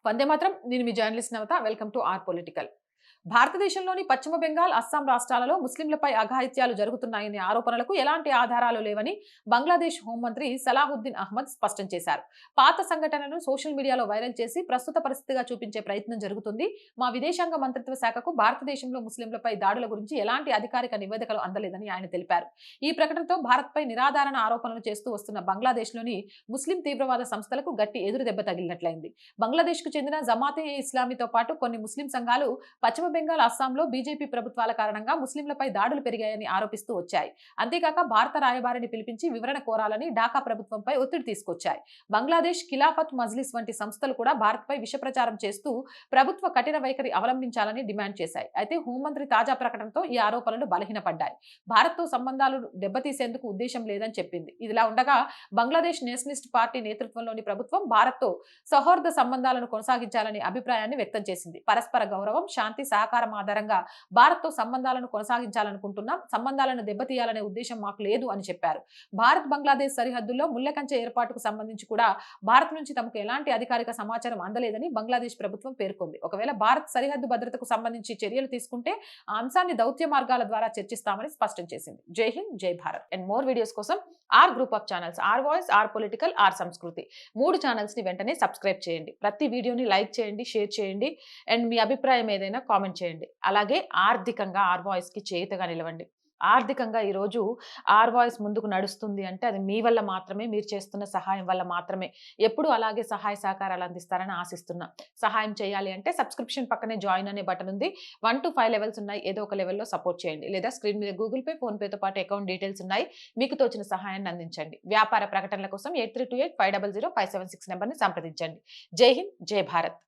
వందే మాత్రం. నేను మీ journalist Navatha. Welcome to our political. భారతదేశంలోని పశ్చిమ బెంగాల్, అస్సాం రాష్ట్రాలలో ముస్లింలపై అఘాయిత్యాలు జరుగుతున్నాయనే ఆరోపణలకు ఎలాంటి ఆధారాలు లేవని బంగ్లాదేశ్ హోంమంత్రి సలాహుద్దీన్ అహ్మద్ స్పష్టం చేశారు. పాత సంఘటనను సోషల్ మీడియాలో వైరల్ చేసి ప్రస్తుత పరిస్థితిగా చూపించే ప్రయత్నం జరుగుతుంది. మా విదేశాంగ మంత్రిత్వ శాఖకు భారతదేశంలో ముస్లింలపై దాడుల గురించి ఎలాంటి అధికారిక నివేదికలు అందలేదని ఆయన తెలిపారు. ఈ ప్రకటనతో భారత్పై నిరాధారణ ఆరోపణలు చేస్తూ వస్తున్న బంగ్లాదేశ్లోని ముస్లిం తీవ్రవాద సంస్థలకు గట్టి ఎదురు దెబ్బ తగిలినట్లయింది. బంగ్లాదేశ్కు చెందిన జమాతే ఇస్లామీతో పాటు కొన్ని ముస్లిం సంఘాలు పశ్చిమ బెంగాల్, అస్సాంలో బీజేపీ ప్రభుత్వాల కారణంగా ముస్లింలపై దాడులు పెరిగాయని ఆరోపిస్తూ వచ్చాయి. అంతేకాక భారత రాయబారిని పిలిపించి వివరణ కోరాలని ఢాకా ప్రభుత్వంపై ఒత్తిడి తీసుకొచ్చాయి. బంగ్లాదేశ్ ఖిలాఫత్ మజ్లిస్ వంటి సంస్థలు కూడా భారత్పై విష ప్రచారం చేస్తూ ప్రభుత్వ కఠిన వైఖరి అవలంబించాలని డిమాండ్ చేశాయి. అయితే హోంమంత్రి తాజా ప్రకటనతో ఈ ఆరోపణలు బలహీనపడ్డాయి. భారత్తో సంబంధాలు దెబ్బతీసేందుకు ఉద్దేశం లేదని చెప్పింది. ఇదిలా ఉండగా బంగ్లాదేశ్ నేషనలిస్ట్ పార్టీ నేతృత్వంలోని ప్రభుత్వం భారత్తో సౌహార్ద సంబంధాలను కొనసాగించాలనే అభిప్రాయాన్ని వ్యక్తం చేసింది. పరస్పర గౌరవం, శాంతి, సహకారం ఆధారంగా భారత్తో సంబంధాలను కొనసాగించాలనుకుంటున్నాం. సంబంధాలను దెబ్బతీయాలనే ఉద్దేశం మాకు లేదు అని చెప్పారు. భారత్ బంగ్లాదేశ్ సరిహద్దుల్లో ముళ్లకంచె ఏర్పాటుకు సంబంధించి కూడా భారత్ నుంచి తమకు ఎలాంటి అధికారిక సమాచారం అందలేదని బంగ్లాదేశ్ ప్రభుత్వం పేర్కొంది. ఒకవేళ భారత్ సరిహద్దు భద్రతకు సంబంధించి చర్యలు తీసుకుంటే ఆ అంశాన్ని దౌత్య మార్గాల ద్వారా చర్చిస్తామని స్పష్టం చేసింది. జై హింద్, జై భారత్. అండ్ మోర్ వీడియోస్ కోసం our group of channels, our voice, our political, our Sanskriti 3 channels ని వెంటనే సబ్స్క్రైబ్ చేయండి. ప్రతి వీడియోని లైక్ చేయండి, షేర్ చేయండి అండ్ మీ అభిప్రాయం ఏదైనా కామెంట్ చేయండి. అలాగే ఆర్థికంగా ఆర్ వాయిస్ కి చేయుతగా నిలవండి. ఆర్థికంగా ఈరోజు ఆర్ వాయిస్ ముందుకు నడుస్తుంది అంటే అది మీ వల్ల మాత్రమే, మీరు చేస్తున్న సహాయం వల్ల మాత్రమే. ఎప్పుడు అలాగే సహాయ సహకారాలు అందిస్తారని ఆశిస్తున్నా. సహాయం చేయాలి అంటే సబ్స్క్రిప్షన్ పక్కనే జాయిన్ అనే బటన్ ఉంది. 1 to 5 లెవెల్స్ ఉన్నాయి. ఏదో ఒక లెవెల్లో సపోర్ట్ చేయండి. లేదా స్క్రీన్ మీద గూగుల్ పే, ఫోన్ పేతో పాటు అకౌంట్ డీటెయిల్స్ ఉన్నాయి. మీకు తోచిన సహాయాన్ని అందించండి. వ్యాపార ప్రకటనల కోసం 8328500576 నెంబర్ని సంప్రదించండి. జై హింద్, జై భారత్.